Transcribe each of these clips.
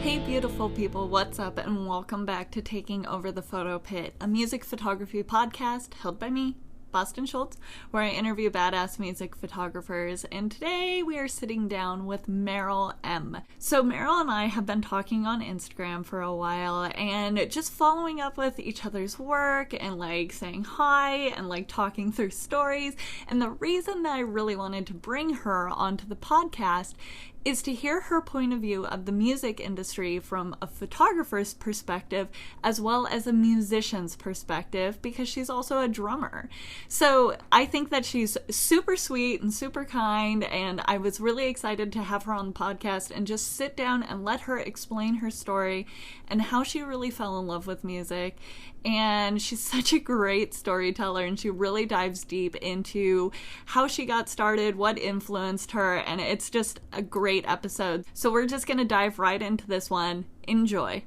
Hey beautiful people, what's up, and welcome back to Taking Over the Photo Pit, a music photography podcast held by me, Boston Schultz, where I interview badass music photographers, and today we are sitting down with Meryl M. So Meryl and I have been talking on Instagram for a while, and just following up with each other's work, and saying hi, and talking through stories, and the reason that I really wanted to bring her onto the podcast is to hear her point of view of the music industry from a photographer's perspective as well as a musician's perspective, because she's also a drummer. So I think that she's super sweet and super kind, and I was really excited to have her on the podcast and just sit down and let her explain her story and how she really fell in love with music. And she's such a great storyteller, and she really dives deep into how she got started, what influenced her, and it's just a great episode. So we're just going to dive right into this one. Enjoy.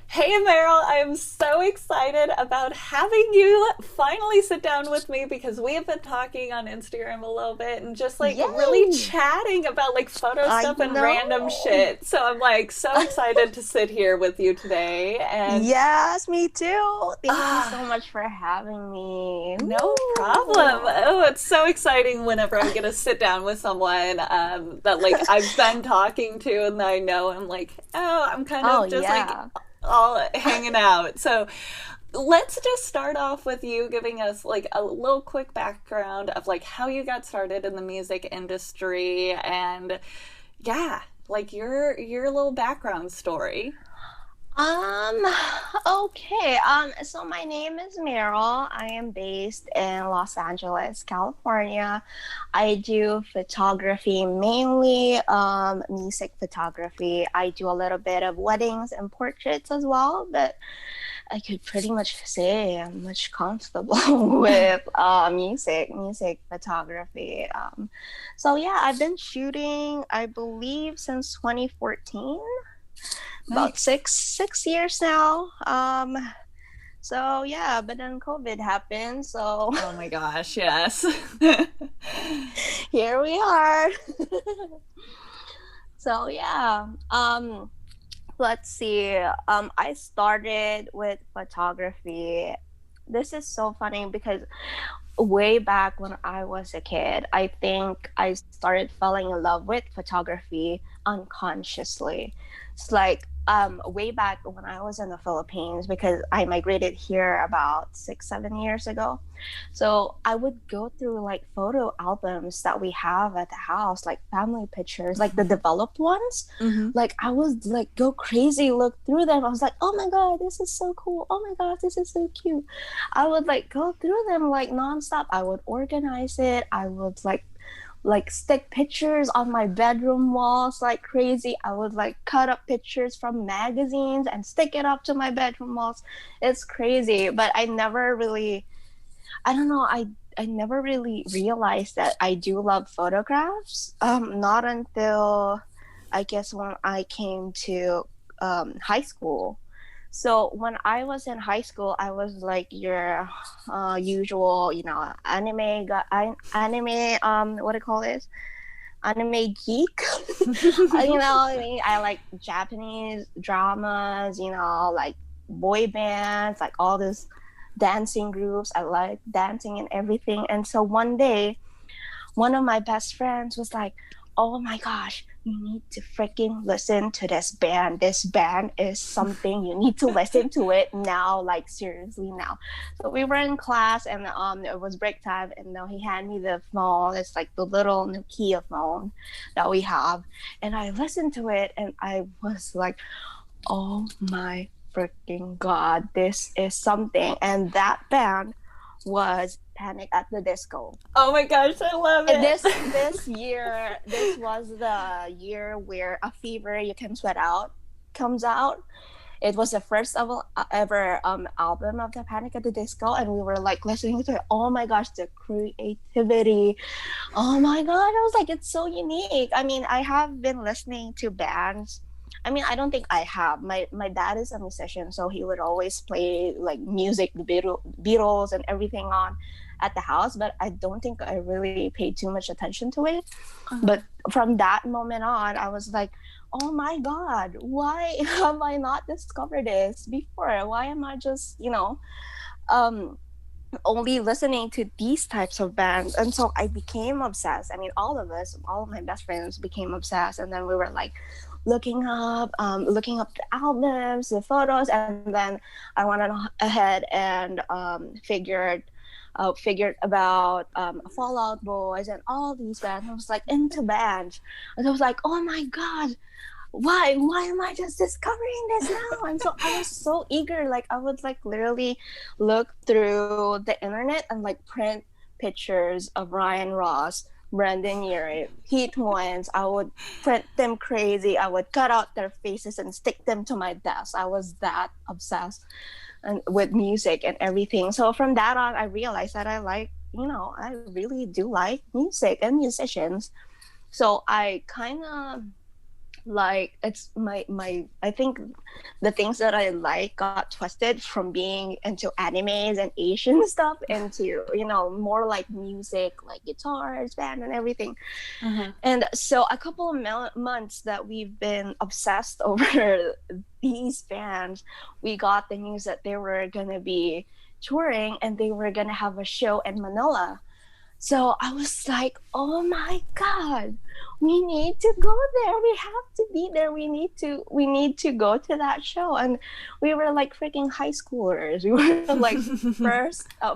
Hey Meryl, I am so excited about having you finally sit down with me, because we have been talking on Instagram a little bit and just really chatting about photo stuff and random shit. So I'm so excited to sit here with you today. And yes, me too. Thank you so much for having me. No problem. Oh, it's so exciting whenever I get to sit down with someone that I've been talking to, and I know I'm I'm kind of just all hanging out. So let's just start off with you giving us a little quick background of how you got started in the music industry, and your little background story. Okay. So my name is Meryl. I am based in Los Angeles, California. I do photography, mainly music photography. I do a little bit of weddings and portraits as well, but I could pretty much say I'm much comfortable with music photography. So yeah, I've been shooting, I believe, since 2014. About six years now. So yeah, but then COVID happened, so oh my gosh, yes. Here we are. So yeah, let's see. I started with photography. This is so funny because way back when I was a kid, I think I started falling in love with photography unconsciously. It's way back when I was in the Philippines, because I migrated here about 6-7 years ago. So I would go through photo albums that we have at the house, family pictures, the developed ones. Mm-hmm. I would go crazy, look through them. I was like, oh my God, this is so cool. Oh my God, this is so cute. I would go through them nonstop. I would organize it. I would stick pictures on my bedroom walls like crazy. I would cut up pictures from magazines and stick it up to my bedroom walls. It's crazy, but I never really realized that I do love photographs. Not until I guess when I came to high school. So when I was in high school, I was your usual, anime, what do you call this? Anime geek. I like Japanese dramas, boy bands, all these dancing groups. I like dancing and everything. And so one day, one of my best friends was like, oh my gosh, you need to freaking listen to this band. This band is something. You need to listen to it now, seriously now. So we were in class, and it was break time, and he handed me the phone. It's the little Nokia phone that we have. And I listened to it, and I was like, oh my freaking God, this is something. And that band was Panic at the Disco. Oh my gosh, I love it. And this year, this was the year where A Fever You Can Sweat Out comes out. It was the first ever album of the Panic at the Disco, and we were listening to it. Oh my gosh, the creativity! Oh my God, I was it's so unique. I mean, I have been listening to bands I mean, I don't think I have. My dad is a musician, so he would always play like music, the Beatles and everything on at the house, but I don't think I really paid too much attention to it. But from that moment on, I was like, oh my God, why have I not discovered this before? Why am I just, um, only listening to these types of bands? And so I became obsessed. I mean, all of my best friends became obsessed. And then we were like looking up the albums, the photos. And then I went ahead and figured about Fallout Boys and all these bands. I was like into bands, and I was like, oh my God, why am I just discovering this now? And so I was so eager. Like I would like literally look through the internet and like print pictures of Ryan Ross, Brendan Urie, Pete Wentz. I would print them crazy. I would cut out their faces and stick them to my desk. I was that obsessed and with music and everything. So from that on, I realized that I really do like music and musicians. So I kind of like, it's my I think the things that I like got twisted from being into animes and Asian stuff into more like music, like guitars, band, and everything. And so a couple of months that we've been obsessed over these bands, we got the news that they were gonna be touring and they were gonna have a show in Manila. So I was like, oh my God, we need to go there. We have to be there. We need to go to that show. And we were like freaking high schoolers. We were like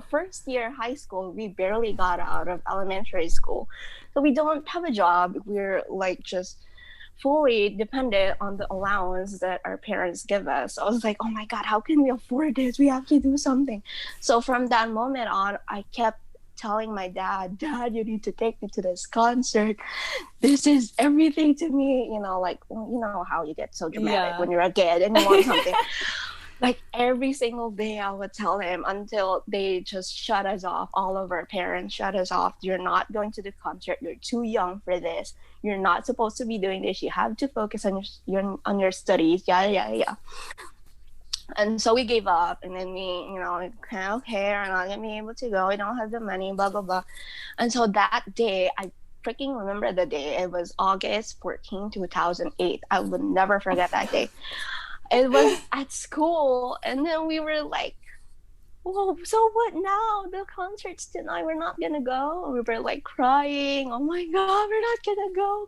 first year high school. We barely got out of elementary school. So we don't have a job. We're like just fully dependent on the allowance that our parents give us. So I was like, oh my God, how can we afford this? We have to do something. So from that moment on, I kept telling my dad, you need to take me to this concert. This is everything to me. Like, how you get so dramatic when you're a kid and you want something. Like every single day I would tell him until they just shut us off. All of our parents shut us off. You're not going to the concert. You're too young for this. You're not supposed to be doing this. You have to focus on your studies. Yeah. And so we gave up, and then we, okay, we're not gonna be able to go. We don't have the money, blah, blah, blah. And so that day, I freaking remember the day. It was August 14, 2008. I would never forget that day. It was at school, and then we were like, whoa, so what now? The concert's tonight. We're not gonna go. We were like crying. Oh my God, we're not gonna go.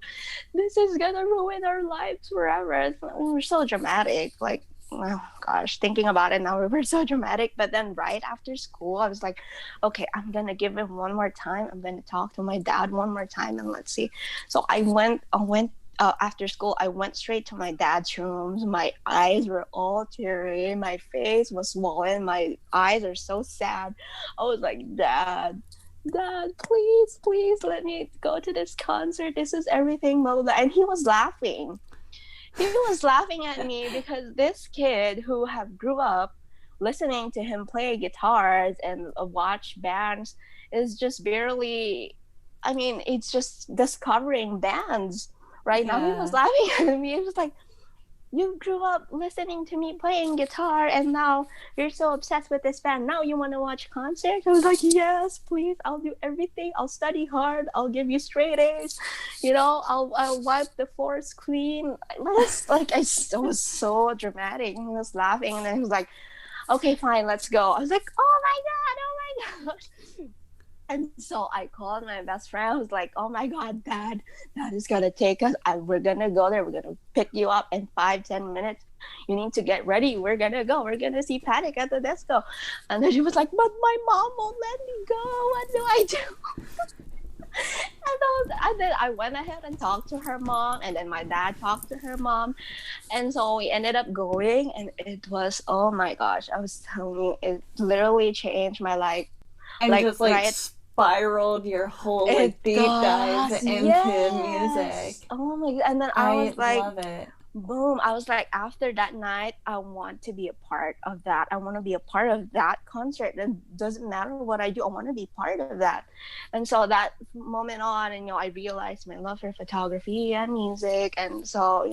This is gonna ruin our lives forever. We were so dramatic. Like, oh gosh, thinking about it now, we were so dramatic. But then right after school, I was like, okay, I'm gonna give him one more time. I'm gonna talk to my dad one more time, and let's see. So I went after school. I went straight to my dad's rooms. My eyes were all teary. My face was swollen. My eyes are so sad. I was like, Dad, please let me go to this concert. This is everything, blah, blah, blah. And he was laughing. He was laughing at me because this kid who have grew up listening to him play guitars and watch bands is just barely, it's just discovering bands right now. He was laughing at me. He was like, you grew up listening to me playing guitar and now you're so obsessed with this band. Now you want to watch concerts? I was like, yes, please. I'll do everything. I'll study hard. I'll give you straight A's. I'll wipe the floors clean. I was so dramatic. He was laughing and then he was like, okay, fine, let's go. I was like, oh my God. And so I called my best friend. I was like, oh my God, Dad is going to take us. We're going to go there. We're going to pick you up in 5-10 minutes. You need to get ready. We're going to go. We're going to see Panic at the Disco. And then she was like, but my mom won't let me go. What do I do? And then I went ahead and talked to her mom. And then my dad talked to her mom. And so we ended up going. And it was, oh my gosh, I was telling you, it literally changed my life. And just spiraled your whole deep dive into music. Oh my God. And then I was like, love it. Boom. I was like, after that night, I want to be a part of that. I want to be a part of that concert. It doesn't matter what I do. I want to be part of that. And so that moment on, and I realized my love for photography and music. And so,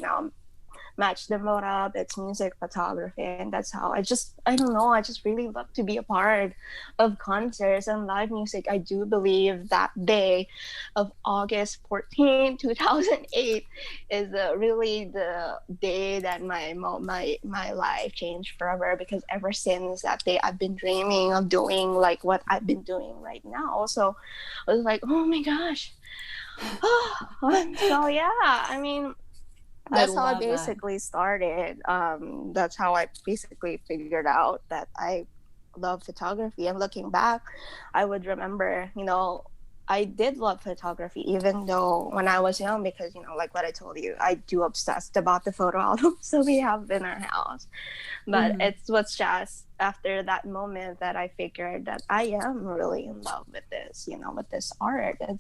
match the mode up. It's music photography, and that's how I don't know, I just really love to be a part of concerts and live music. I do believe that day of August 14, 2008 is really the day that my life changed forever, because ever since that day I've been dreaming of doing like what I've been doing right now. So I was like, oh my gosh. So yeah, I mean, I that's how I love that. basically started. That's how I basically figured out that I love photography. And looking back, I would remember, I did love photography, even though when I was young, because, like what I told you, I do obsessed about the photo albums that we have in our house. But Mhm. it was just after that moment that I figured that I am really in love with this, with this art. I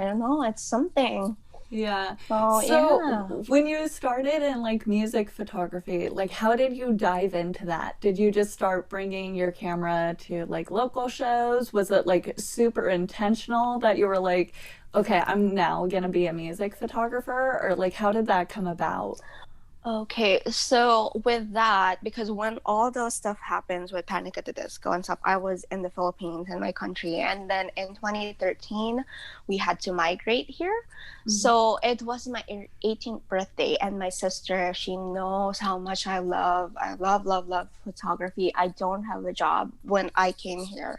don't know, it's something. Yeah. So So yeah. when you started in like music photography, like how did you dive into that? Did you just start bringing your camera to like local shows? Was it like super intentional that you were like, okay, I'm now gonna be a music photographer? Or like how did that come about? Okay, so with that, because when all those stuff happens with Panic at the Disco and stuff, I was in the Philippines, in my country, and then in 2013, we had to migrate here. Mhm. So it was my 18th birthday, and my sister, she knows how much I love, love, love photography. I don't have a job when I came here.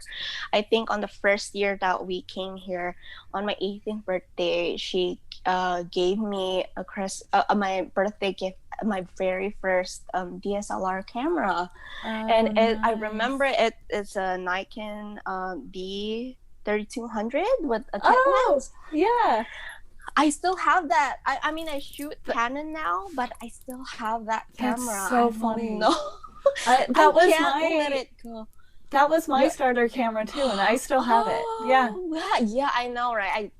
I think on the first year that we came here, on my 18th birthday, she gave me my birthday gift, my very first DSLR camera. And Oh, I remember nice. it's a Nikon D3200 with a kit Oh, lens. yeah. I still have that. I mean, I shoot Th- Canon now, but I still have that that's camera. I so don't funny. know. I That was can't let my it go. my You're starter camera too, and I still have it. Yeah. Oh, yeah, yeah, I know, right? I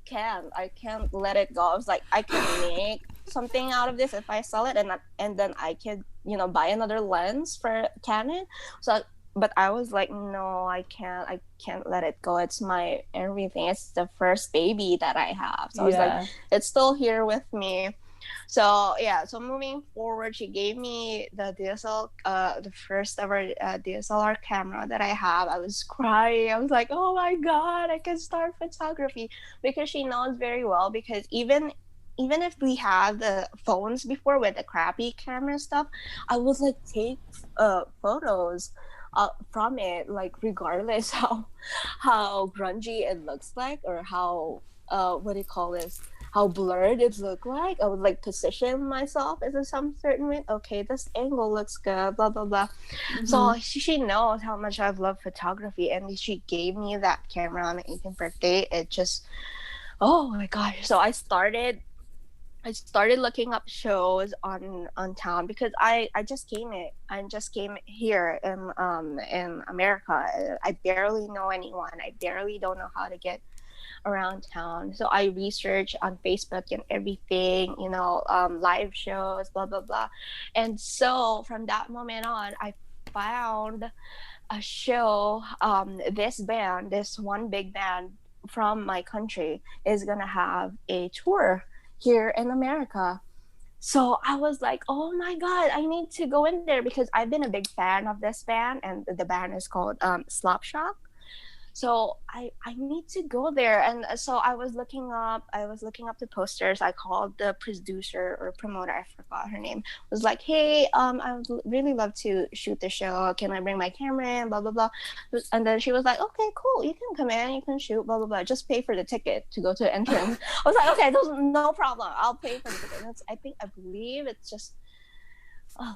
can't let it go. I was like, I can make something out of this if I sell it, and then I could, buy another lens for Canon. So, but I was like, no, I can't let it go. It's my everything. It's the first baby that I have. So I was like, Yeah. it's still here with me. So yeah, so moving forward, she gave me the first ever DSLR camera that I have. I was crying. I was like, oh my god, I can start photography, because she knows very well. Because even if we had the phones before with the crappy camera stuff, I would like take photos from it, like regardless how grungy it looks like, or how what do you call this, how blurred it looked like. I would like position myself as a some certain way. Okay, this angle looks good, blah blah blah. Hmm. So she knows how much I've loved photography, and she gave me that camera on my 18th birthday. It just, oh my gosh. So I started looking up shows on town, because I just came here in America. I barely know anyone. I barely don't know how to get around town. So I research on Facebook and everything, live shows, blah, blah, blah. And so from that moment on, I found a show. This one big band from my country is going to have a tour here in America. So I was like, oh my God, I need to go in there, because I've been a big fan of this band, and the band is called Slopshop. So I need to go there. And so I was looking up the posters. I called the producer or promoter, I forgot her name, was like, hey, I would really love to shoot the show, can I bring my camera in, blah blah blah. And then she was like, okay, cool, you can come in, you can shoot, blah blah blah, just pay for the ticket to go to the entrance. I was like, okay, no problem, I'll pay for the ticket. And I believe it's just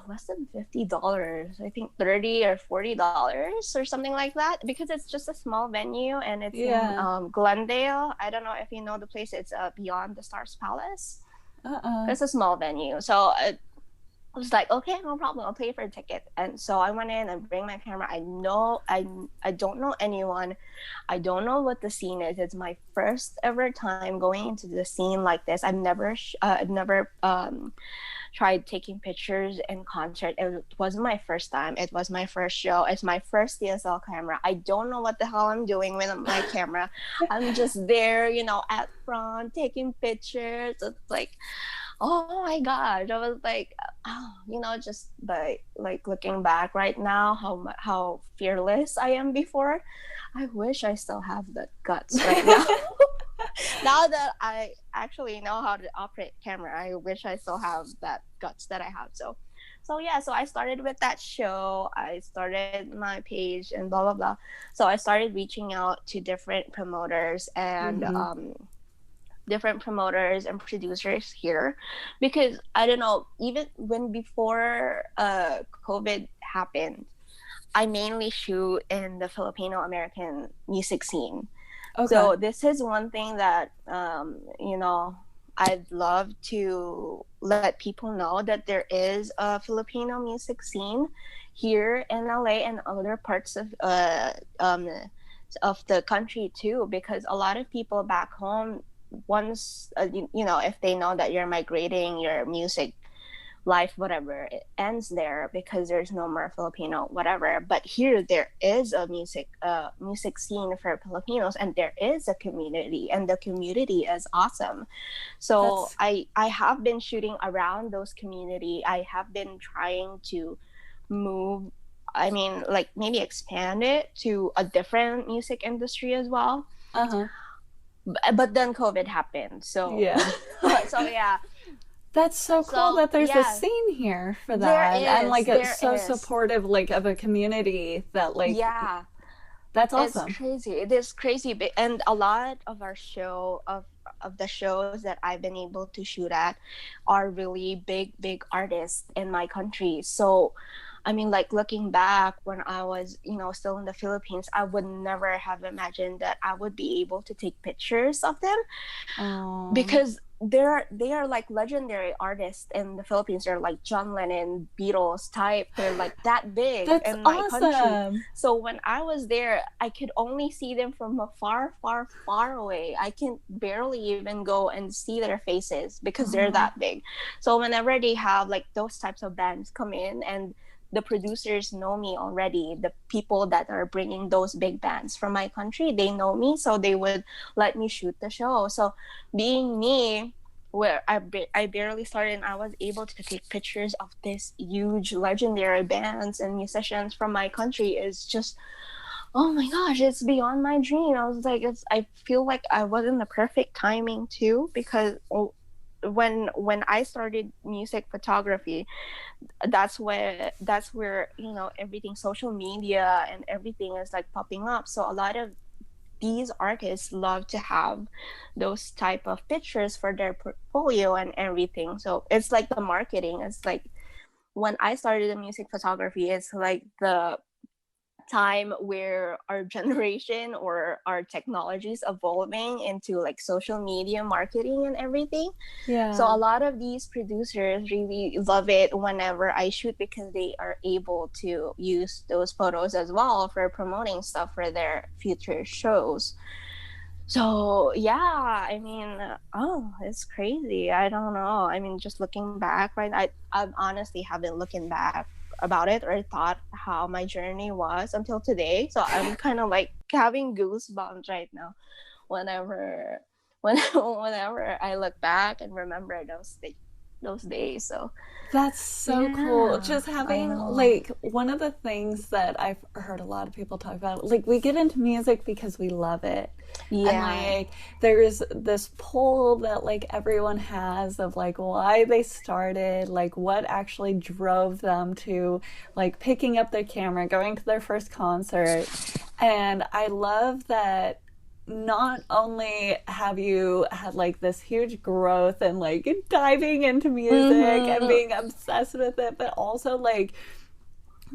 less than $50. I think 30 or $40 or something like that, because it's just a small venue, and it's in Yeah. Glendale. I don't know if you know the place. It's Beyond the Stars Palace. Uh-uh. It's a small venue. So I was like, okay, no problem. I'll pay for a ticket. And so I went in and bring my camera. I don't know anyone. I don't know what the scene is. It's my first ever time going into the scene like this. I've never tried taking pictures in concert. It wasn't my first time. It was my first show. It's my first DSL camera. I don't know what the hell I'm doing with my camera. I'm just there, at front taking pictures. It's like, oh my gosh. I was like, just by like looking back right now, how fearless I am before. I wish I still have the guts right now. Now that I actually know how to operate camera, I wish I still have that guts that I have. So yeah, so I started with that show. I started my page and blah blah blah. So I started reaching out to different promoters and producers here, because I don't know, even when before COVID happened, I mainly shoot in the Filipino American music scene. Okay. So this is one thing that I'd love to let people know, that there is a Filipino music scene here in LA and other parts of the country too, because a lot of people back home, once if they know that you're migrating, your music life, whatever, it ends there because there's no more Filipino whatever. But here there is a music scene for Filipinos, and there is a community, and the community is awesome. So I have been shooting around those community. I have been trying to move, I mean, like maybe expand it to a different music industry as well. But then COVID happened, so yeah. so yeah. That's so cool that there's a scene here for that. And like it's so supportive, like, of a community that, like, yeah, that's awesome. It's crazy. It is crazy. And a lot of our of the shows that I've been able to shoot at are really big artists in my country. So I mean, like, looking back when I was, still in the Philippines, I would never have imagined that I would be able to take pictures of them. Because they are like legendary artists in the Philippines. They're like John Lennon, Beatles type. They're like that big in my country. So when I was there, I could only see them from a far away. I can barely even go and see their faces because they're that big. So whenever they have like those types of bands come in, and the producers know me already, the people that are bringing those big bands from my country, they know me, so they would let me shoot the show. So being me, where I barely started, and I was able to take pictures of this huge legendary bands and musicians from my country, is just, oh my gosh, it's beyond my dream. I was like, I feel like I was in the perfect timing too, because when I started music photography, that's where everything, social media and everything, is like popping up. So a lot of these artists love to have those type of pictures for their portfolio and everything. So it's like the marketing. It's like when I started the music photography, it's like the time where our generation or our technology is evolving into like social media marketing and everything. So a lot of these producers really love it whenever I shoot, because they are able to use those photos as well for promoting stuff for their future shows. So yeah, I mean, it's crazy. I don't know. I mean, just looking back, right? I honestly haven't looking back about it or thought how my journey was until today. So I'm kind of like having goosebumps right now whenever whenever I look back and remember those days. So that's so cool. Just having, like, one of the things that I've heard a lot of people talk about, like, we get into music because we love it. And like there's this pull that like everyone has of like why they started, like what actually drove them to like picking up their camera, going to their first concert. And I love that not only have you had like this huge growth and like diving into music and being obsessed with it, but also like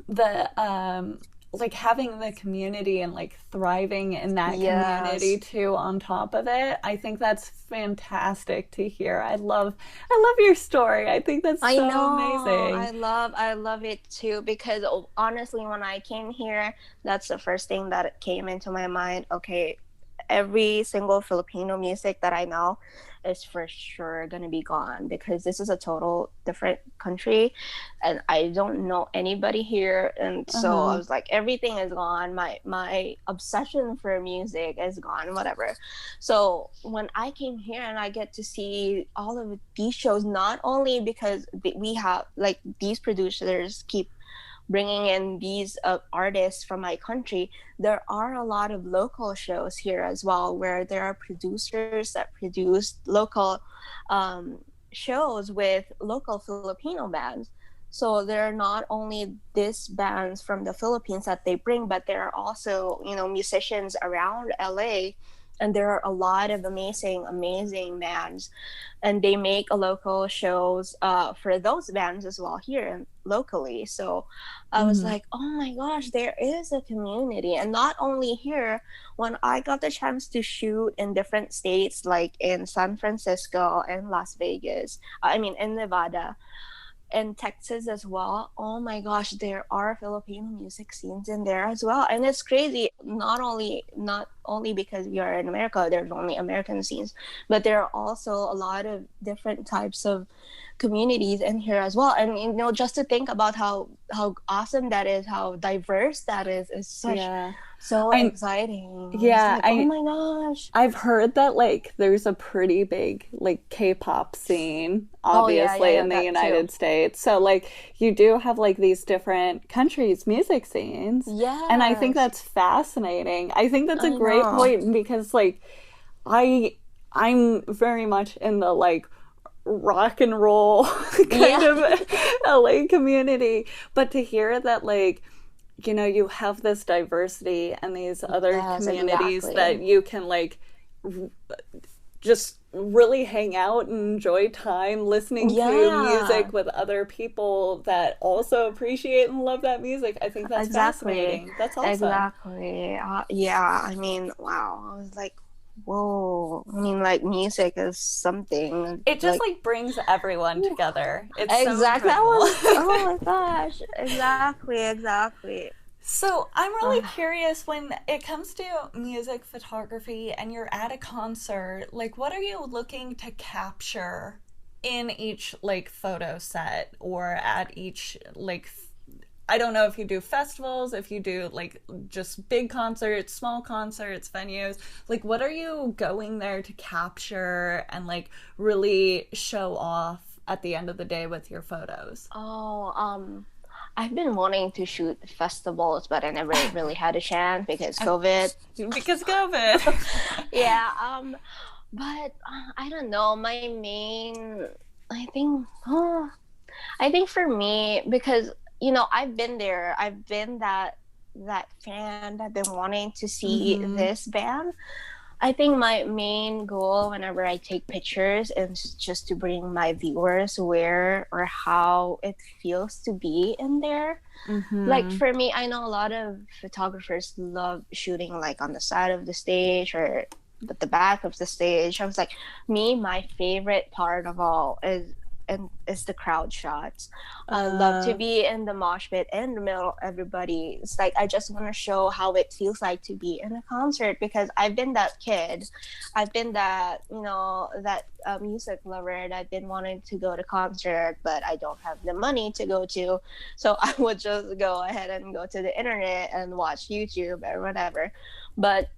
the like having the community and like thriving in that community too on top of it. I think that's fantastic to hear. I love your story. I think that's so amazing. I love it too, because honestly, when I came here, that's the first thing that came into my mind. Okay, every single Filipino music that I know is for sure gonna be gone, because this is a total different country and I don't know anybody here. And so I Uh-huh. was like, everything is gone. My obsession for music is gone, whatever. So when I came here and I get to see all of these shows, not only because we have like these producers keep bringing in these artists from my country, there are a lot of local shows here as well, where there are producers that produce local um, shows with local Filipino bands. So there are not only these bands from the Philippines that they bring, but there are also, musicians around LA. And there are a lot of amazing bands, and they make a local shows for those bands as well here locally. So I was Mm-hmm. like, oh my gosh, there is a community. And not only here, when I got the chance to shoot in different states, like in San Francisco and Las Vegas, I mean in Nevada and Texas as well. Oh my gosh, there are Filipino music scenes in there as well. And it's crazy. Not only because we are in America, there's only American scenes, but there are also a lot of different types of communities in here as well. And just to think about how awesome that is, how diverse that is such Yeah. so I exciting. I was yeah, like, oh I my gosh. I've heard that like there's a pretty big like K-pop scene Oh yeah, yeah, obviously yeah, in the that too. United States. So like you do have like these different countries music scenes. And I think Yes, that's fascinating. I think that's a I great know. point because like I I'm very much in the like rock and roll kind Yeah. of LA community, but to hear that like you have this diversity and these other Yes, communities exactly. that you can like just really hang out and enjoy time listening to Yeah, music with other people that also appreciate and love that music. I think that's exactly. fascinating. That's awesome. Exactly. Yeah, I mean, wow. I was like, whoa. I mean, like, music is something It just like, like brings everyone whew. together. It's so Exact. That incredible. was, oh my gosh. Exactly, exactly. So, I'm really Uh, curious when it comes to music photography and you're at a concert, like what are you looking to capture in each like photo set or at each like I don't know if you do festivals, if you do like just big concerts, small concerts, venues. Like what are you going there to capture and like really show off at the end of the day with your photos? oh, I've been wanting to shoot festivals, but I never really had a chance because COVID. Because COVID. Yeah, but I don't know. My main, I think, I think for me, because I've been there. I've been that fan that been wanting to see Mm-hmm. this band. I think my main goal whenever I take pictures is just to bring my viewers where or how it feels to be in there. Like Mm-hmm. for me, I know a lot of photographers love shooting like on the side of the stage or at the back of the stage. I was like, me, my favorite part of all is the crowd shots. I love to Uh, be in the mosh pit in the middle of everybody. It's like I just want to show how it feels like to be in a concert, because I've been that kid. I've been that that music lover. I've been wanting to go to concert, but I don't have the money to go to. So I would just go ahead and go to the internet and watch YouTube or whatever. But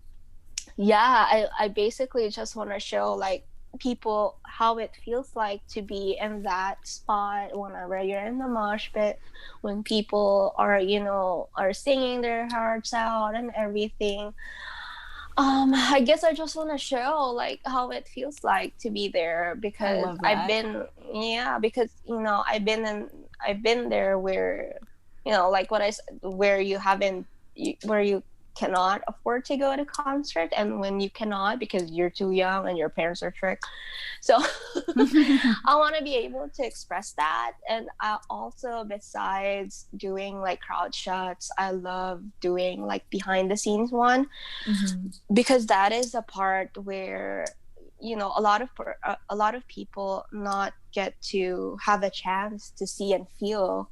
yeah, I basically just want to show like people how it feels like to be in that spot whenever you're in the mosh pit, when people are singing their hearts out and everything. I guess I just want to show like how it feels like to be there, I because love I've that. been, yeah, because I've been there where like what I said, where you haven't where you cannot afford to go to concert, and when you cannot because you're too young and your parents are strict. So I want to be able to express that. And I also, besides doing like crowd shots, I love doing like behind the scenes one, Mm-hmm. because that is a part where a lot of people not get to have a chance to see and feel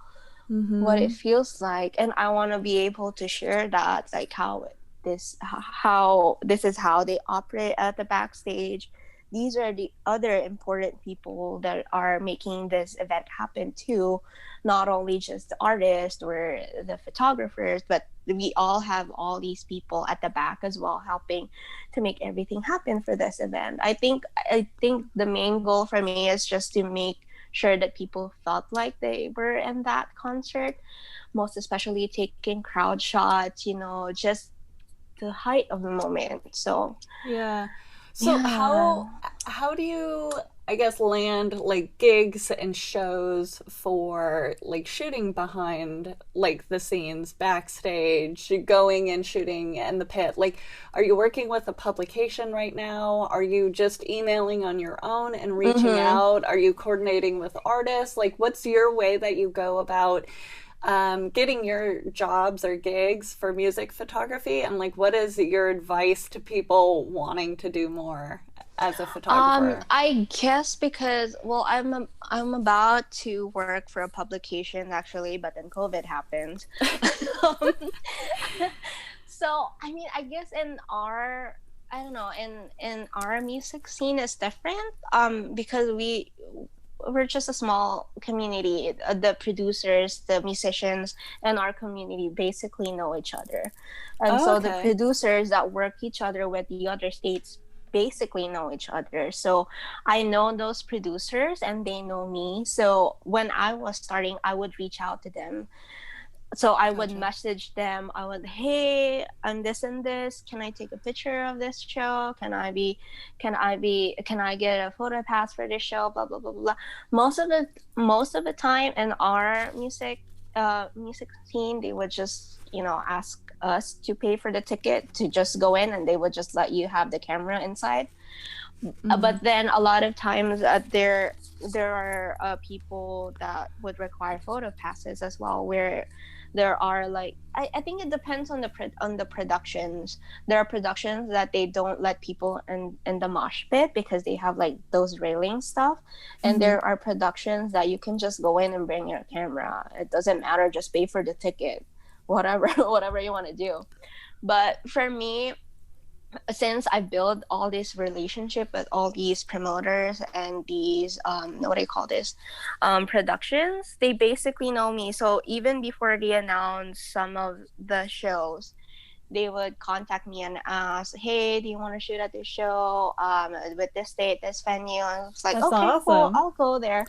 what it Mm-hmm. feels like. And I want to be able to share that, like how this is how they operate at the backstage. these are the other important people that are making this event happen too, not only just the artists or the photographers, but we all have all these people at the back as well helping to make everything happen for this event. I think the main goal for me is just to make sure that people felt like they were in that concert, most especially taking crowd shots, just the height of the moment. So Yeah. So yeah. how do you, I guess, land like gigs and shows for like shooting behind like the scenes backstage, going and shooting in the pit? Like, are you working with a publication right now? Are you just emailing on your own and reaching Mm-hmm. out? Are you coordinating with artists? Like, what's your way that you go about getting your jobs or gigs for music photography, and like what is your advice to people wanting to do more as a photographer? I guess because, well, I'm about to work for a publication actually, but then COVID happened. Um, so I mean, I guess in our, I don't know, in our music scene is different. Because we're just a small community. The producers, the musicians, and our community basically know each other, and Oh, so the okay. producers that work each other with the other states basically know each other. So I know those producers and they know me. So when I was starting, I would reach out to them. So I would Gotcha. message them. I would, hey, I'm this and this. Can I take a picture of this show? Can I get a photo pass for this show? Blah blah blah blah. Most of the time in our music scene, they would just ask us to pay for the ticket to just go in, and they would just let you have the camera inside. Mm-hmm. But then a lot of times there are people that would require photo passes as well, where there are like I think it depends on the productions. There are productions that they don't let people in the mosh pit because they have like those railing stuff, and Mm-hmm. there are productions that you can just go in and bring your camera. It doesn't matter, just pay for the ticket, whatever whatever you want to do. But for me, since I built all this relationship with all these promoters and these what do you call this, productions, they basically know me. So even before they announce some of the shows, they would contact me and ask, hey, do you want to shoot at this show, with this date, this venue? And it's like, That's okay, cool, awesome. I'll go there.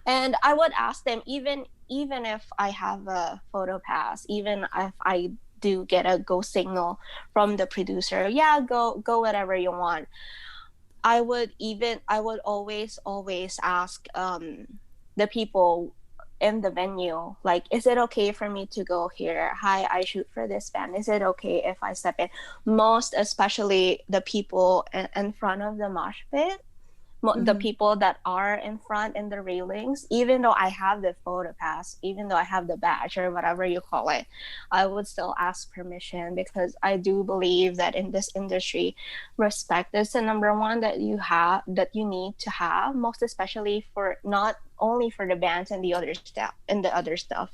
And I would ask them, even if I have a photo pass, even if I do get a go signal from the producer, yeah, go whatever you want. I would always ask the people in the venue, like, is it okay for me to go here? Hi, I shoot for this band. Is it okay if I step in? Most especially the people in front of the mosh pit, the Mm-hmm. people that are in front in the railings, even though I have the photo pass, even though I have the badge or whatever you call it, I would still ask permission, because I do believe that in this industry, respect is the number one that you need to have, most especially for not only for the bands and the other stuff,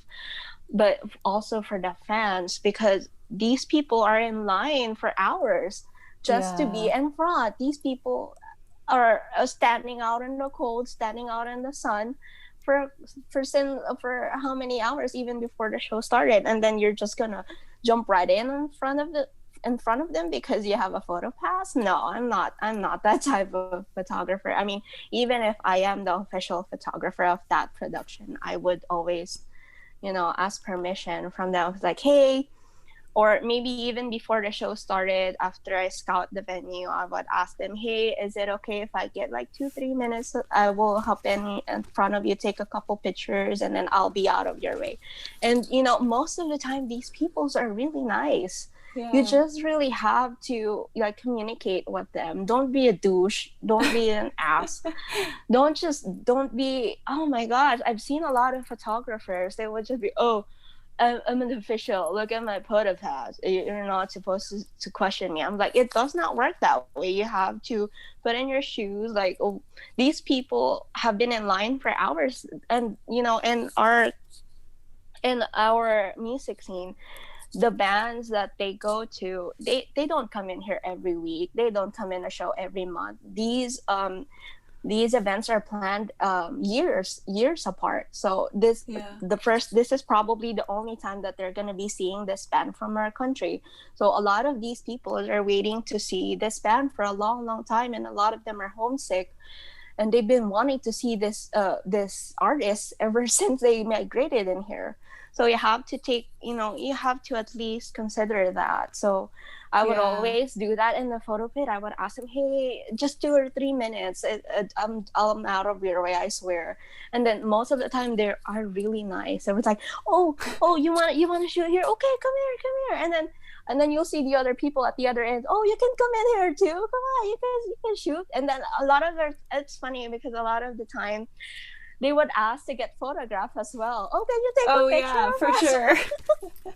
but also for the fans, because these people are in line for hours just to be Yeah. in front. These people are standing out in the cold, standing out in the sun for for how many hours even before the show started, and then you're just gonna jump right in front of them because you have a photo pass. No, I'm not that type of photographer. I mean, even if I am the official photographer of that production, I would always ask permission from them. It's like, hey, or maybe even before the show started, after I scout the venue, I would ask them, hey, is it okay if I get like 2 3 minutes? I will hop in front of you, take a couple pictures, and then I'll be out of your way. And most of the time these peoples are really nice. You Yeah. just really have to like communicate with them. Don't be a douche, don't be an ass. Don't be, oh my gosh, I've seen a lot of photographers, they would just be, oh, I'm an official. Look at my photo pass. You're not supposed to question me. I'm like, it does not work that way. You have to put in your shoes. Like, oh, these people have been in line for hours, and in our music scene, the bands that they go to, they don't come in here every week. They don't come in a show every month. These events are planned years apart. So this is probably the only time that they're going to be seeing this band from our country. So a lot of these people are waiting to see this band for a long time, and a lot of them are homesick, and they've been wanting to see this artist ever since they migrated in here. So you have to at least consider that. So I would always do that in the photo pit. I would ask them, hey, just 2 or 3 minutes. I'm out of your way, I swear. And then most of the time they are really nice. It was like, oh, you want to shoot here? Okay, come here. And then you'll see the other people at the other end. Oh, you can come in here too. Come on, you can shoot. And then it's funny because a lot of the time they would ask to get photographed as well. Oh, can you take a picture of for us? Sure.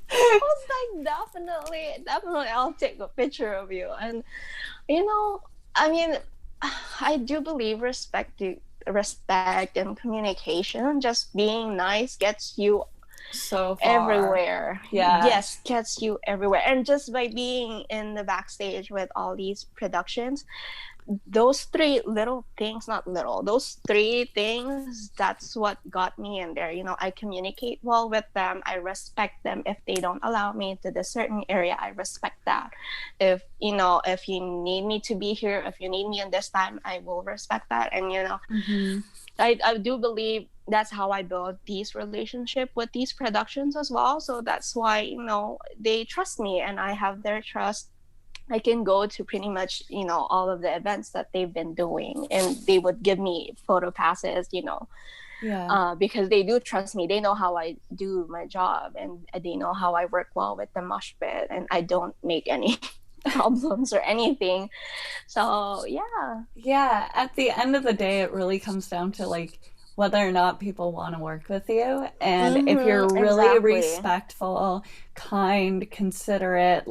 I was like, definitely, I'll take a picture of you. And I mean, I do believe respect and communication. Just being nice gets you so far. Everywhere. Yeah. Yes, gets you everywhere. And just by being in the backstage with all these productions, those three things, that's what got me in there. I communicate well with them. I respect them. If they don't allow me into the certain area, I respect that. If you need me to be here, if you need me in this time, I will respect that. And I do believe that's how I build these relationship with these productions as well. So that's why they trust me, and I have their trust. I can go to pretty much, all of the events that they've been doing, and they would give me photo passes, because they do trust me. They know how I do my job, and they know how I work well with the mosh pit, and I don't make any problems or anything. So, yeah. Yeah. At the end of the day, it really comes down to whether or not people want to work with you. And if you're really respectful, kind, considerate,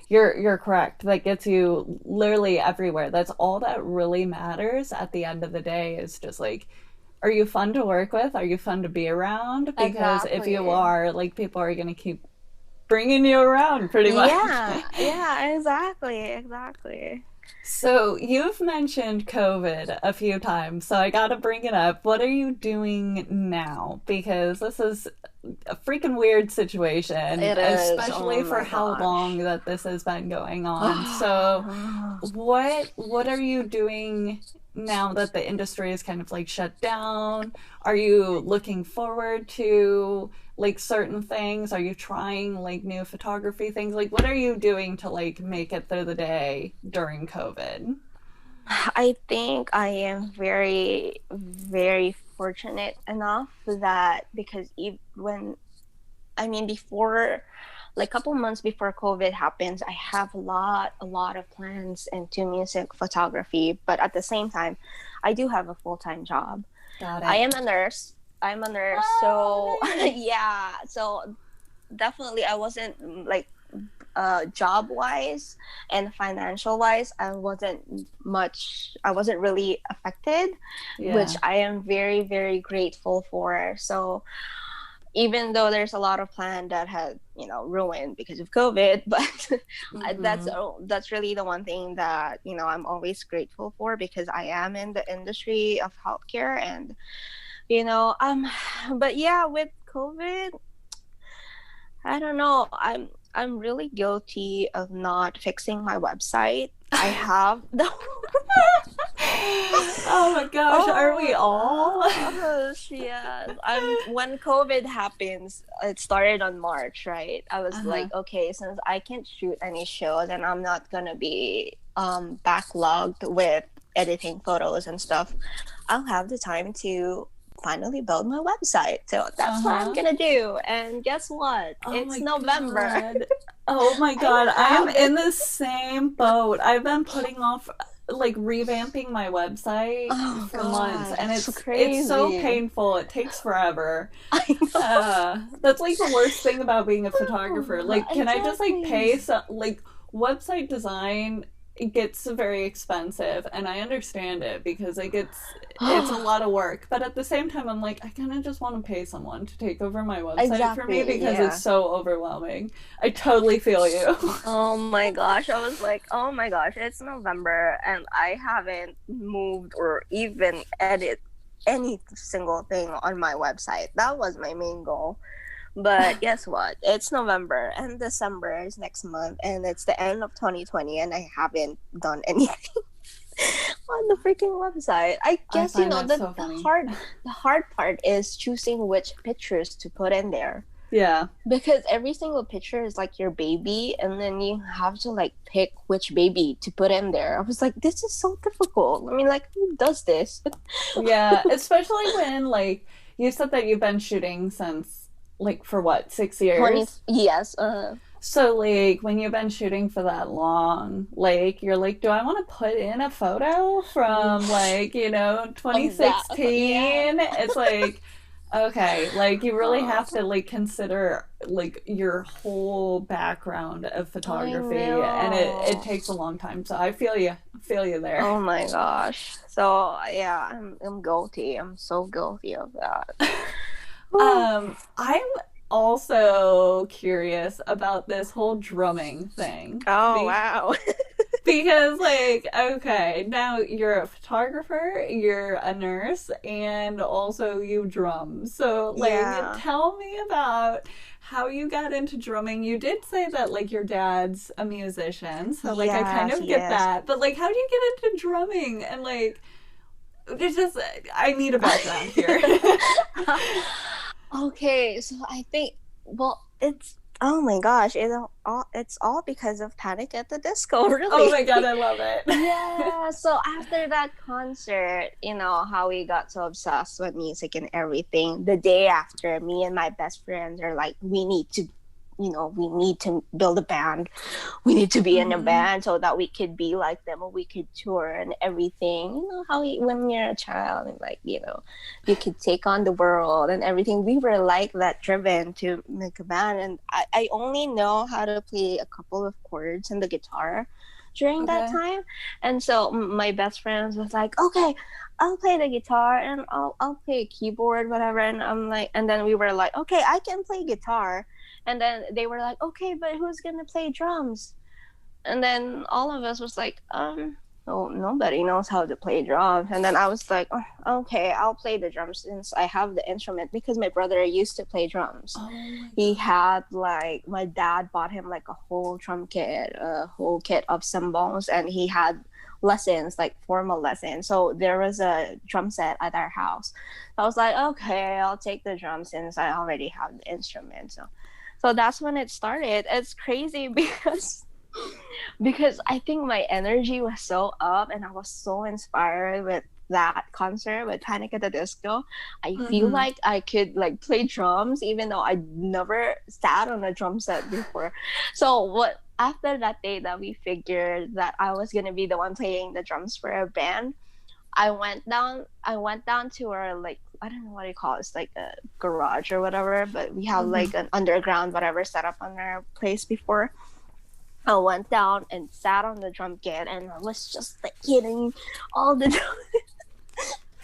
you're correct. That gets you literally everywhere. That's all that really matters at the end of the day, is just are you fun to work with? Are you fun to be around? Because if you are, people are going to keep bringing you around pretty much. Yeah, exactly. So you've mentioned COVID a few times, so I gotta bring it up. What are you doing now? Because this is a freaking weird situation, especially for how long that this has been going on. So what are you doing now that the industry is kind of shut down? Are you looking forward to certain things? Are you trying new photography things? What are you doing to make it through the day during COVID? I think I am very, very fortunate enough that, because before, a couple months before COVID happens, I have a lot of plans into music photography, but at the same time, I do have a full-time job. Got it. I am a nurse. So nice. Yeah, so definitely I wasn't job wise and financial wise, I wasn't really affected, which I am very, very grateful for. So even though there's a lot of plan that had ruined because of COVID, but that's really the one thing that I'm always grateful for, because I am in the industry of healthcare. And but yeah, with COVID, I don't know, I'm really guilty of not fixing my website. I have the oh my gosh, are we all? Yes. When COVID happens, it started on March, right? I was like, okay, since I can't shoot any shows and I'm not gonna be backlogged with editing photos and stuff, I'll have the time to finally build my website. So that's what I'm gonna do. And guess what? It's November. Oh my god, I'm in the same boat. I've been putting off revamping my website for months, and it's crazy. It's so painful. It takes forever. That's the worst thing about being a photographer. Can I just pay some website design it gets very expensive, and I understand it because it's a lot of work. But at the same time, I'm like, I kind of just want to pay someone to take over my website for me Exactly, because it's yeah. so overwhelming. I totally feel you. Oh my gosh, I was like, oh my gosh, it's November and I haven't moved or even edit any single thing on my website. That was my main goal. But guess what? It's November and December is next month and it's the end of 2020 and I haven't done anything on the freaking website. I I guess you find know that so funny. the hard part is choosing which pictures to put in there. Yeah. Because every single picture is like your baby and then you have to like pick which baby to put in there. I was like, this is so difficult. I mean, like, who does this? Yeah, especially when like you said that you've been shooting since like for what, 20, 6 years? yes. So like when you've been shooting for that long, like you're like, do I want to put in a photo from like, Of that. Yeah. 2016? It's like, okay, like you really Oh, have to like consider like your whole background of I photography, and it know. takes a long time. So feel you there. Oh my gosh. So yeah, I'm guilty. I'm so guilty of that. Whew. I'm also curious about this whole drumming thing. Oh wow. Because, like, okay, now you're a photographer, you're a nurse, and also you drum. So, like, Yeah. tell me about how you got into drumming. You did say that, like, your dad's a musician, so, like, I kind Yes, of get yes. that. But, like, how do you get into drumming? And, like, it's just, I need a background here. Okay, so I think, well, it's, oh my gosh, it's all because of Panic at the Disco, Oh really. my god, I love it. Yeah, so after that concert, how we got so obsessed with music and everything, the day after, me and my best friends are like, we need to build a band. We need to be in a Hmm. band so that we could be like them or we could tour and everything. You know how when you're a child and like, you could take on the world and everything. We were like that driven to make a band. And I only know how to play a couple of chords on the guitar during that Okay. time. And so my best friends was like, okay, I'll play the guitar and I'll play a keyboard, whatever. And I'm like, and then we were like, okay, I can play guitar. And then they were like, okay, but who's gonna play drums? And then all of us was like, no, nobody knows how to play drums. And then I was like, oh, okay, I'll play the drums since I have the instrument because my brother used to play drums. Oh my He god. had like, my dad bought him like a whole drum kit, a whole kit of cymbals, and he had lessons, like formal lessons. So there was a drum set at our house. I was like, okay, I'll take the drums since I already have the instrument. So that's when it started. It's crazy because I think my energy was so up and I was so inspired with that concert with Panic at the Disco. I feel Hmm. like I could like play drums even though I never sat on a drum set before. So what after that day that we figured that I was gonna be the one playing the drums for a band, I went down to our, like, I don't know what you call it. It's like a garage or whatever, but we have Hmm. like an underground whatever set up on our place before. I went down and sat on the drum kit and I was just like hitting all the drums.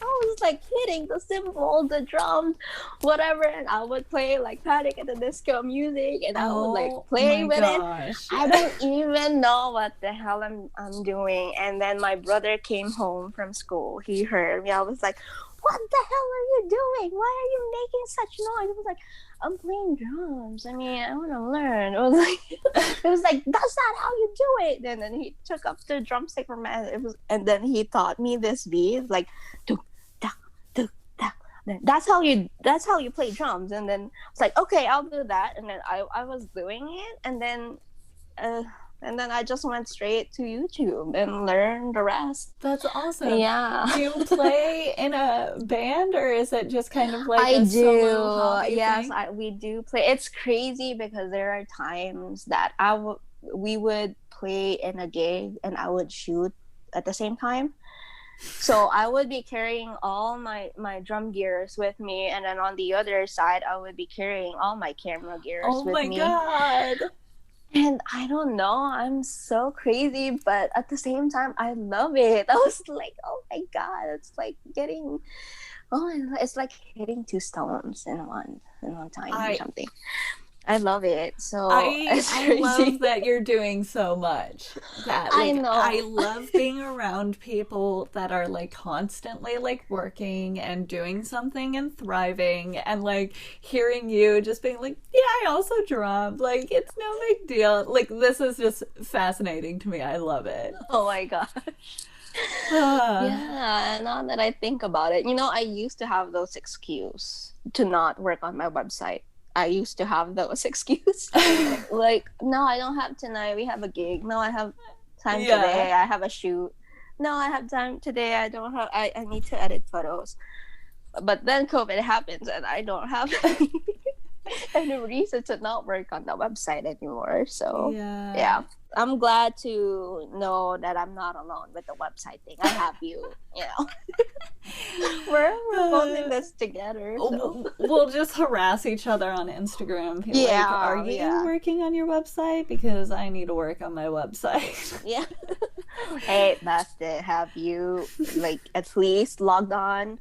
I was like hitting the cymbal, the drums, whatever, and I would play like Panic at the Disco music and I would like Oh play my with it. gosh. I don't even know what the hell I'm doing. And then my brother came home from school. He heard me. I was like, what the hell are you doing? Why are you making such noise? I was like, I'm playing drums. I mean, I want to learn. It was like that's not how you do it. And then he took up the drumstick from me. And then he taught me this beat, like, tuk, tak, tuk, tak. That's how you play drums. And then it's like, okay, I'll do that. And then I was doing it, uh, and then I just went straight to YouTube and learned the rest. That's awesome. Yeah. Do you play in a band, or is it just kind of like I a solo do. hobby Yes, thing? we do play. It's crazy because there are times that we would play in a gig and I would shoot at the same time. So I would be carrying all my drum gears with me, and then on the other side, I would be carrying all my camera gears Oh with my me. god. And I don't know, I'm so crazy, but at the same time, I love it. I was like, oh my God, it's like getting, it's like hitting two stones in one time or I something. I love it. So I it's I love crazy. that you're doing so much. That I like I know. love being around people that are like constantly like working and doing something and thriving, and like hearing you just being like, "Yeah, I also drum." Like it's no big deal. Like this is just fascinating to me. I love it. Oh my gosh. Ah, Yeah, now that I think about it, you know, I used to have those excuse to not work on my website. I used to have those excuse. Like, no, I don't have tonight. We have a gig. No, I have time yeah. today. I have a shoot. No, I have time today. I don't have I need to edit photos. But then COVID happens and I don't have any reason to not work on the website anymore. So Yeah. yeah. I'm glad to know that I'm not alone with the website thing. I have you, you know. We're both in Uh, this together, so we'll just harass each other on Instagram. Be like, are yeah, you yeah, working on your website? Because I need to work on my website. yeah. Hey, that's it. Have you like at least logged on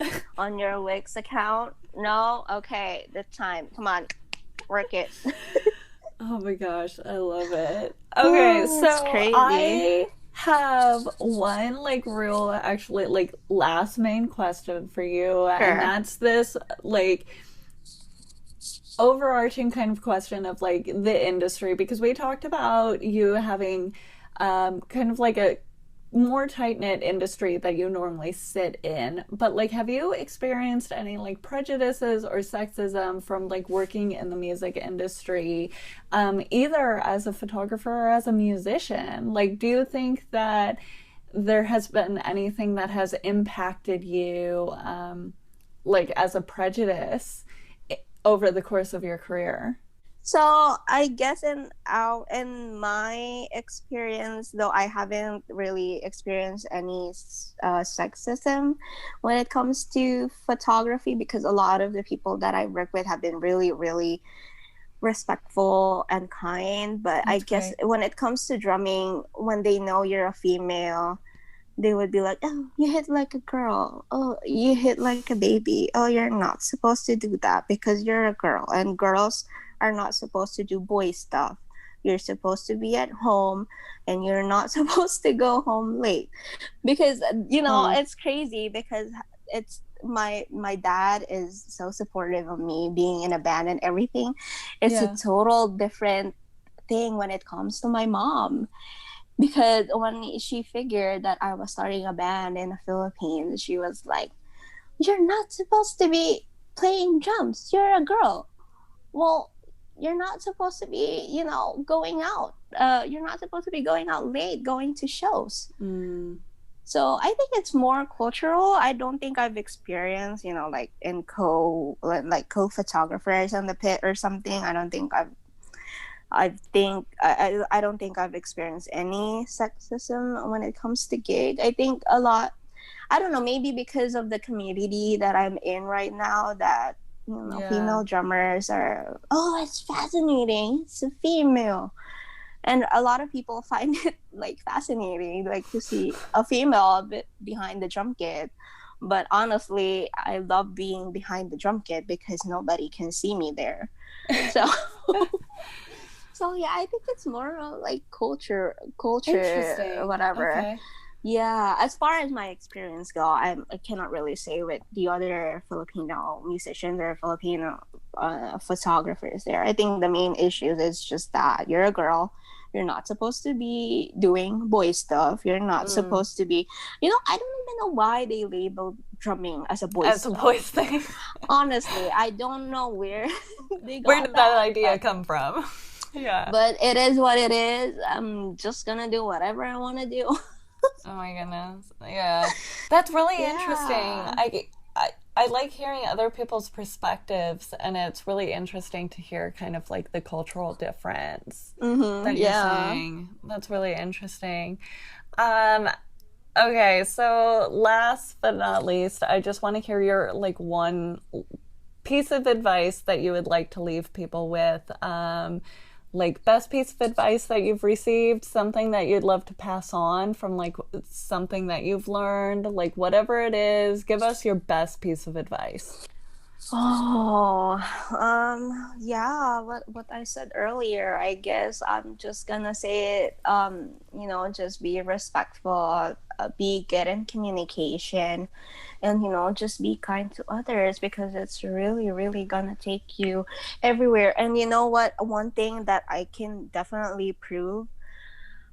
your Wix account? No? Okay, the time. Come on, work it. Oh my gosh, I love it. Okay, Oh, it's so crazy. I have one like real actually like last main question for you, and Sure. that's this like overarching kind of question of like the industry, because we talked about you having kind of like a more tight knit industry that you normally sit in. But like, have you experienced any like prejudices or sexism from like working in the music industry, either as a photographer or as a musician? Like, do you think that there has been anything that has impacted you, like as a prejudice over the course of your career? So I guess in my experience, though I haven't really experienced any sexism when it comes to photography, because a lot of the people that I work with have been really, really respectful and kind. But I That's guess great. when it comes to drumming, when they know you're a female, they would be like, "Oh, you hit like a girl. Oh, you hit like a baby. Oh, you're not supposed to do that because you're a girl, and girls are not supposed to do boy stuff. You're supposed to be at home, and you're not supposed to go home late." Because you know, Huh. it's crazy because it's my dad is so supportive of me being in a band and everything. It's a Yeah. total different thing when it comes to my mom, because when she figured that I was starting a band in the Philippines, she was like, "You're not supposed to be playing drums. You're a girl. Well, you're not supposed to be, you know, going out. You're not supposed to be going out late, going to shows." Mm, So I think it's more cultural. I don't think I've experienced, you know, like in co photographers in the pit or something. I don't think I've experienced any sexism when it comes to gig. I think a lot. I don't know, maybe because of the community that I'm in right now, that you know, yeah. female drummers are, oh, it's fascinating. It's a female, and a lot of people find it like fascinating, like to see a female a bit behind the drum kit. But honestly, I love being behind the drum kit because nobody can see me there. So so yeah, I think it's more like culture, Interesting. whatever. Okay. Yeah, as far as my experience go, I cannot really say with the other Filipino musicians or Filipino photographers there. I think the main issue is just that you're a girl. You're not supposed to be doing boy stuff. You're not Mm. supposed to be, you know, I don't even know why they labeled drumming as a boy As a stuff. boys thing. Honestly, I don't know where they Where got did that that, idea come from? Yeah. but it is what it is. I'm just gonna do whatever I want to do. Oh my goodness. Yeah. That's really interesting. Yeah. I like hearing other people's perspectives, and it's really interesting to hear kind of like the cultural difference Mm-hmm. that you're Yeah. saying. That's really interesting. Um, okay, so last but not least, I just want to hear your like one piece of advice that you would like to leave people with, like best piece of advice that you've received, something that you'd love to pass on from like something that you've learned, like whatever it is, give us your best piece of advice. Oh, yeah, what I said earlier, I guess I'm just gonna say it, just be respectful, be good in communication, and, just be kind to others because it's really, really gonna take you everywhere. And you know what? One thing that I can definitely prove,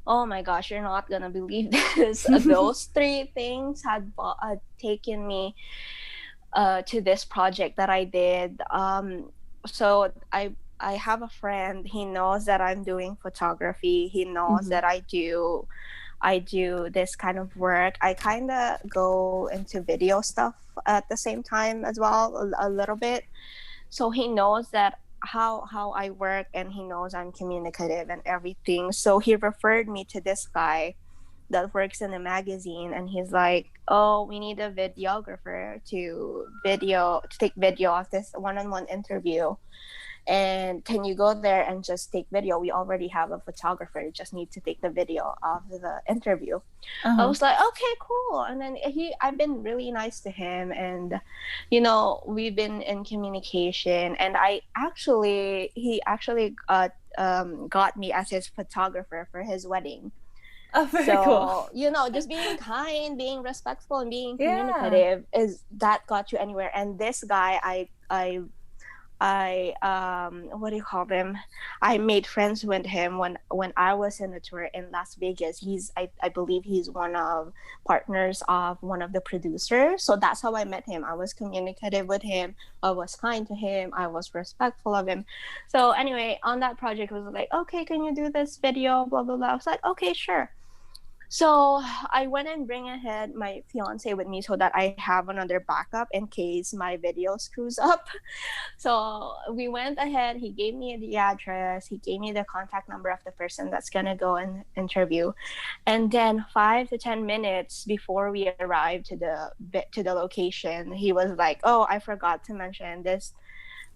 oh my gosh, you're not gonna believe this. Those three things had taken me to this project that I did. So I have a friend. He knows that I'm doing photography. He knows Mm-hmm. that I do this kind of work. I kind of go into video stuff at the same time as well, a little bit. So he knows that how I work, and he knows I'm communicative and everything. So he referred me to this guy that works in a magazine, and he's like, oh, we need a videographer to take video of this one-on-one interview, and can you go there and just take video? We already have a photographer, you just need to take the video of the interview. I Uh-huh. was like, okay, cool. And then I've been really nice to him, and we've been in communication, and he actually got me as his photographer for his wedding. Oh, very cool. So, just being kind, being respectful, and being Yeah. communicative is that got you anywhere. And this guy, what do you call them? I made friends with him when I was in a tour in Las Vegas. I believe he's one of partners of one of the producers. So that's how I met him. I was communicative with him. I was kind to him. I was respectful of him. So anyway, on that project, it was like, okay, can you do this video? Blah blah blah. I was like, okay, sure. So I went and bring ahead my fiance with me so that I have another backup in case my video screws up. So we went ahead. He gave me the address. He gave me the contact number of the person that's gonna go and interview. And then 5 to 10 minutes before we arrived to the location, he was like, "Oh, I forgot to mention this.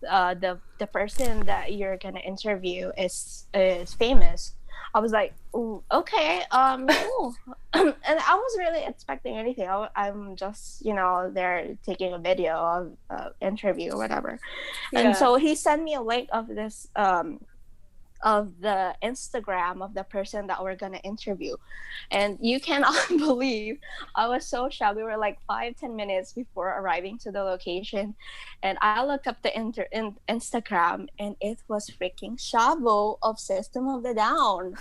The person that you're gonna interview is famous." I was like, "Ooh, okay, cool." And I was really expecting anything. I'm just, there taking a video of interview or whatever. And Yeah. so he sent me a link of this of the Instagram of the person that we're gonna interview. And you cannot believe, I was so shocked. We were like 5-10 minutes before arriving to the location, and I looked up the Instagram, and it was freaking Shavo of System of the Down.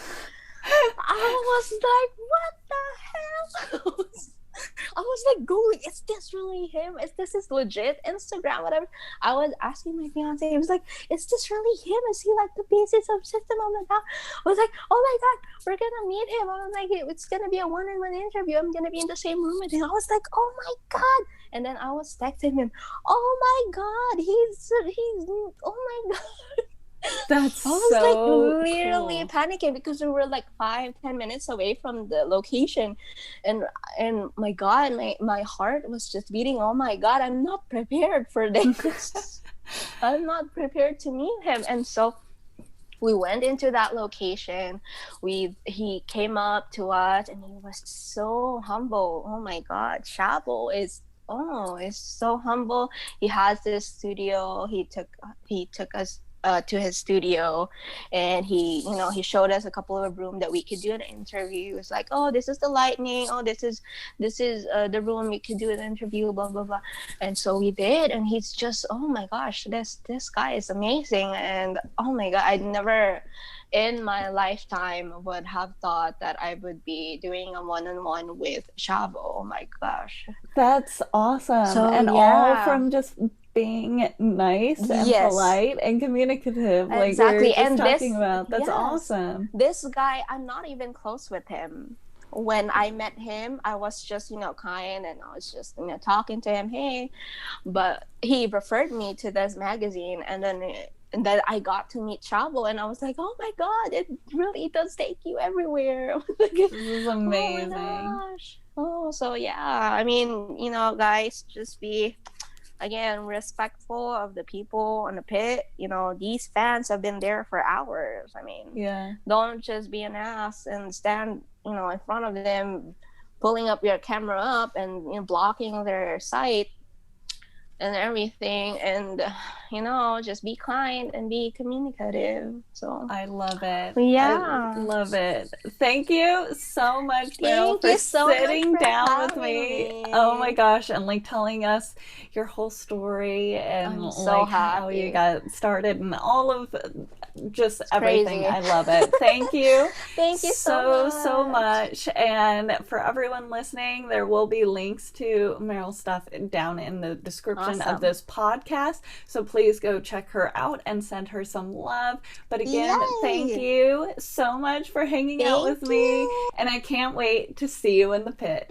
I was like, what the hell? I was like, Goalie, is this really him? Is this his legit Instagram? Whatever. I was asking my fiance, he was like, is this really him? Is he like the basis of System of the Down? I was like, oh my God, we're gonna meet him. I was like, it's gonna be a one-on-one interview. I'm gonna be in the same room with him. I was like, oh my God. And then I was texting him, oh my God, oh my God. That's I was like so literally cool. panicking because we were like 5-10 minutes away from the location, and my God, my heart was just beating. Oh my God, I'm not prepared for this. I'm not prepared to meet him. And so we went into that location. He came up to us, and he was so humble. Oh my God, Shabo is so humble. He has this studio. He took us to his studio, and he showed us a couple of rooms that we could do an interview. He was like, oh, this is the lighting. Oh, this is the room we could do an interview. Blah blah blah. And so we did, and he's just, oh my gosh, this guy is amazing. And oh my God, I'd never in my lifetime would have thought that I would be doing a one-on-one with Shavo. Oh my gosh. That's awesome. So And all yeah. from just being nice and Yes, polite and communicative, like we were exactly. just And talking about. That's yes, awesome. this guy, I'm not even close with him. When I met him, I was just, kind, and I was just, talking to him, hey. But he referred me to this magazine, and then I got to meet Chavo, and I was like, oh my God, it really does take you everywhere. I was like, This is oh my amazing. gosh. Oh, so yeah. I mean, guys, just be again, respectful of the people in the pit. You know, these fans have been there for hours. I mean, Yeah. don't just be an ass and stand, you know, in front of them, pulling up your camera up and, you know, blocking their sight and everything. And, you know, just be kind and be communicative. So I love it. yeah, I love it. Thank you so much, Meryl, thank for you so sitting much for down with having me. Oh my gosh, and like telling us your whole story and I'm so like how you happy. got started and all of just It's everything. crazy. I love it. Thank you. Thank you so So much. much. And for everyone listening, there will be links to Meryl's stuff down in the description of Awesome. this podcast. So please go check her out and send her some love. But again, Yay! thank you so much for hanging out with me. you. And I can't wait to see you in the pit.